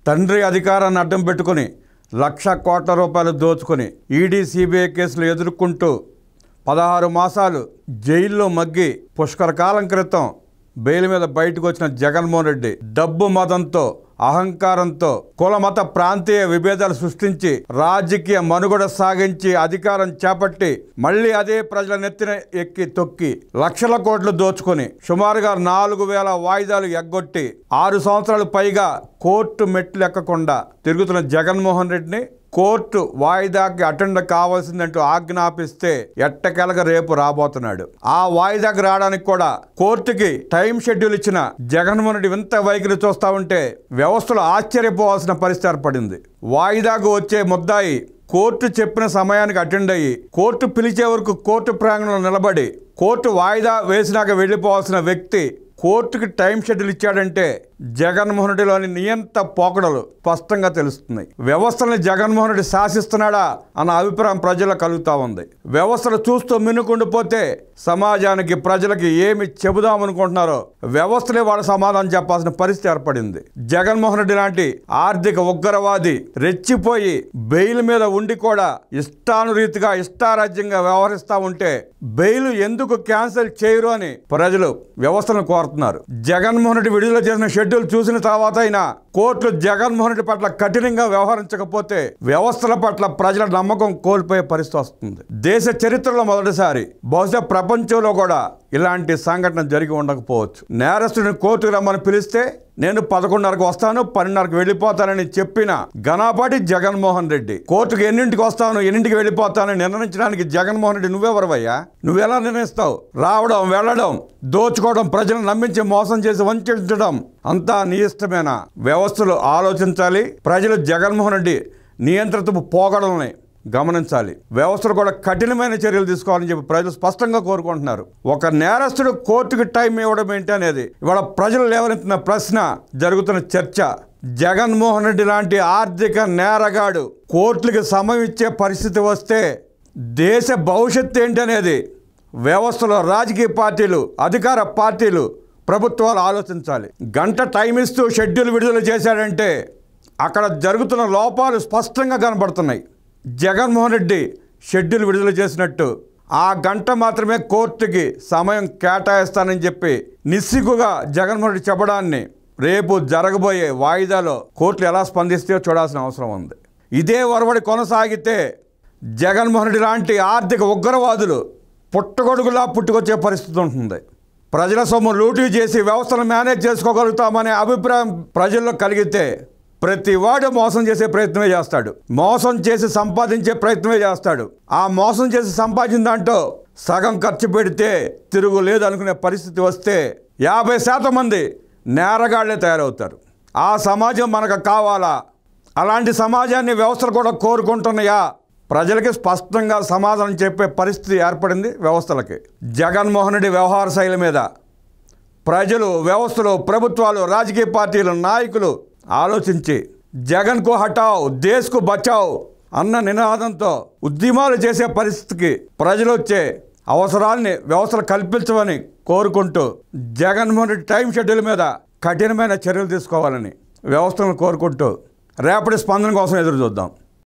తండ్రి అధికారాన్ని అడ్డం పెట్టుకుని ₹1,00,00,000 దోచుకొని ఈడీ సిబిఐ కేసులు ఎదుర్కొంటూ 16 మాసాలు జైల్లో మగ్గి పుష్కర కాలం క్రితం బెయిల్ మీద బయటకు వచ్చిన జగన్మోహన్ రెడ్డి డబ్బు మదంతో అహంకారంతో కుల మత ప్రాంతీయ విభేదాలు సృష్టించి రాజకీయ మనుగడ సాగించి అధికారం చేపట్టి మళ్ళీ అదే ప్రజల నెత్తిన ఎక్కి తొక్కి లక్షల కోట్లు దోచుకొని సుమారుగా 4,000 వాయిదాలు ఎగ్గొట్టి 6 సంవత్సరాలు పైగా కోర్టు మెట్లు ఎక్కకుండా తిరుగుతున్న జగన్మోహన్ రెడ్డిని కోర్టు వాయిదాకి అటెండ్ కావాల్సిందంటూ ఆజ్ఞాపిస్తే ఎట్టకెలగ రేపు రాబోతున్నాడు. ఆ వాయిదాకి రావడానికి కూడా కోర్టుకి టైం షెడ్యూల్ ఇచ్చిన జగన్మోహన్ రెడ్డి వింత వైఖరి చూస్తా ఉంటే వ్యవస్థలో ఆశ్చర్యపోవాల్సిన పరిస్థితి ఏర్పడింది. వాయిదాకు వచ్చే ముద్దాయి కోర్టు చెప్పిన సమయానికి అటెండ్ అయ్యి కోర్టు పిలిచే వరకు కోర్టు ప్రాంగణంలో నిలబడి కోర్టు వాయిదా వేసినాక వెళ్ళిపోవాల్సిన వ్యక్తి కోర్టుకి టైం షెడ్యూల్ ఇచ్చాడంటే జగన్మోహన్ రెడ్డిలోని నియంత పోకడలు స్పష్టంగా తెలుస్తున్నాయి. వ్యవస్థలను జగన్మోహన్ రెడ్డి శాసిస్తున్నాడా అన్న అభిప్రాయం ప్రజలకు కలుగుతూ ఉంది. వ్యవస్థలు చూస్తూ మిన్నుకుండిపోతే సమాజానికి ప్రజలకి ఏమి చెబుదామనుకుంటున్నారో వ్యవస్థలే వాళ్ళ సమాధానం చెప్పాల్సిన పరిస్థితి ఏర్పడింది. జగన్మోహన్ రెడ్డి లాంటి ఆర్థిక ఉగ్రవాది రెచ్చిపోయి బెయిల్ మీద ఉండి కూడా ఇష్టానురీతిగా ఇష్టారాజ్యంగా వ్యవహరిస్తూ ఉంటే బెయిల్ ఎందుకు క్యాన్సిల్ చేయరు అని ప్రజలు వ్యవస్థలను కోరుతున్నారు. జగన్మోహన్ రెడ్డి విడుదల చేసిన షెడ్యూల్ చూసిన తర్వాత అయినా కోర్టులు జగన్మోహన్ రెడ్డి పట్ల కఠినంగా వ్యవహరించకపోతే వ్యవస్థల పట్ల ప్రజల నమ్మకం కోల్పోయే పరిస్థితి వస్తుంది. దేశ చరిత్రలో మొదటిసారి, బహుశా ప్రపంచంలో కూడా ఇలాంటి సంఘటన జరిగి ఉండకపోవచ్చు. నేరస్తుడిని కోర్టుకు రమ్మని పిలిస్తే నేను 11:30కు వస్తాను, 12:30కు వెళ్ళిపోతానని చెప్పిన ఘనాపాటి జగన్మోహన్ రెడ్డి కోర్టుకు ఎన్నింటికి వస్తాను, ఎన్నింటికి వెళ్ళిపోతానని నిర్ణయించడానికి జగన్మోహన్ రెడ్డి నువ్వెవరవయ్యా? నువ్వెలా నిర్ణయిస్తావు? రావడం, వెళ్ళడం, దోచుకోవడం, ప్రజలను నమ్మించి మోసం చేసి వంచడం అంతా నీ ఇష్టమేనా? వ్యవస్థలు ఆలోచించాలి. ప్రజలు జగన్మోహన్ రెడ్డి నియంత్రిత పోగడల్ని గమనించాలి. వ్యవస్థలు కూడా కఠినమైన చర్యలు తీసుకోవాలని చెప్పి ప్రజలు స్పష్టంగా కోరుకుంటున్నారు. ఒక నేరస్తుడు కోర్టుకు టైం ఇవ్వడం ఏంటి అనేది ఇవాళ ప్రజలు లేవనెత్తిన ప్రశ్న, జరుగుతున్న చర్చ. జగన్మోహన్ రెడ్డి లాంటి ఆర్థిక నేరగాడు కోర్టులకు సమయం ఇచ్చే పరిస్థితి వస్తే దేశ భవిష్యత్తు ఏంటి అనేది వ్యవస్థలో రాజకీయ పార్టీలు, అధికార పార్టీలు, ప్రభుత్వాలు ఆలోచించాలి. గంట టైం ఇస్తూ షెడ్యూల్ విడుదల చేశాడంటే అక్కడ జరుగుతున్న లోపాలు స్పష్టంగా కనబడుతున్నాయి. జగన్మోహన్ రెడ్డి షెడ్యూల్ విడుదల చేసినట్టు ఆ గంట మాత్రమే కోర్టుకి సమయం కేటాయిస్తానని చెప్పి నిస్సిగ్గుగా జగన్మోహన్ రెడ్డి చెప్పడాన్ని రేపు జరగబోయే వాయిదాలో కోర్టులు ఎలా స్పందిస్తాయో చూడాల్సిన అవసరం ఉంది. ఇదే వరవడి కొనసాగితే జగన్మోహన్ రెడ్డి లాంటి ఆర్థిక ఉగ్రవాదులు పుట్టగొడుగులా పుట్టుకొచ్చే పరిస్థితి ఉంటుంది. ప్రజల సొమ్ము లూటీ చేసి వ్యవస్థను మేనేజ్ చేసుకోగలుగుతామనే అభిప్రాయం ప్రజల్లో కలిగితే ప్రతి వాడు మోసం చేసే ప్రయత్నమే చేస్తాడు, మోసం చేసి సంపాదించే ప్రయత్నమే చేస్తాడు. ఆ మోసం చేసి సంపాదించిన దాంట్లో సగం ఖర్చు పెడితే తిరుగులేదు అనుకునే పరిస్థితి వస్తే 50% మంది నేరగాళ్లే తయారవుతారు. ఆ సమాజం మనకు కావాలా? అలాంటి సమాజాన్ని వ్యవస్థలు కూడా కోరుకుంటున్నాయా? ప్రజలకి స్పష్టంగా సమాధానం చెప్పే పరిస్థితి ఏర్పడింది వ్యవస్థలకి. జగన్మోహన్ రెడ్డి వ్యవహార శైలి మీద ప్రజలు, వ్యవస్థలు, ప్రభుత్వాలు, రాజకీయ పార్టీలు, నాయకులు ఆలోచించి జగన్కు హటావ్, దేశ్కు బచావ్ అన్న నినాదంతో ఉద్యమాలు చేసే పరిస్థితికి ప్రజలు వచ్చే అవసరాల్ని వ్యవస్థలు కల్పించమని కోరుకుంటూ జగన్మోహన్ రెడ్డి టైం షెడ్యూల్ మీద కఠినమైన చర్యలు తీసుకోవాలని వ్యవస్థలను కోరుకుంటూ రేపటి స్పందన కోసం ఎదురు చూద్దాం.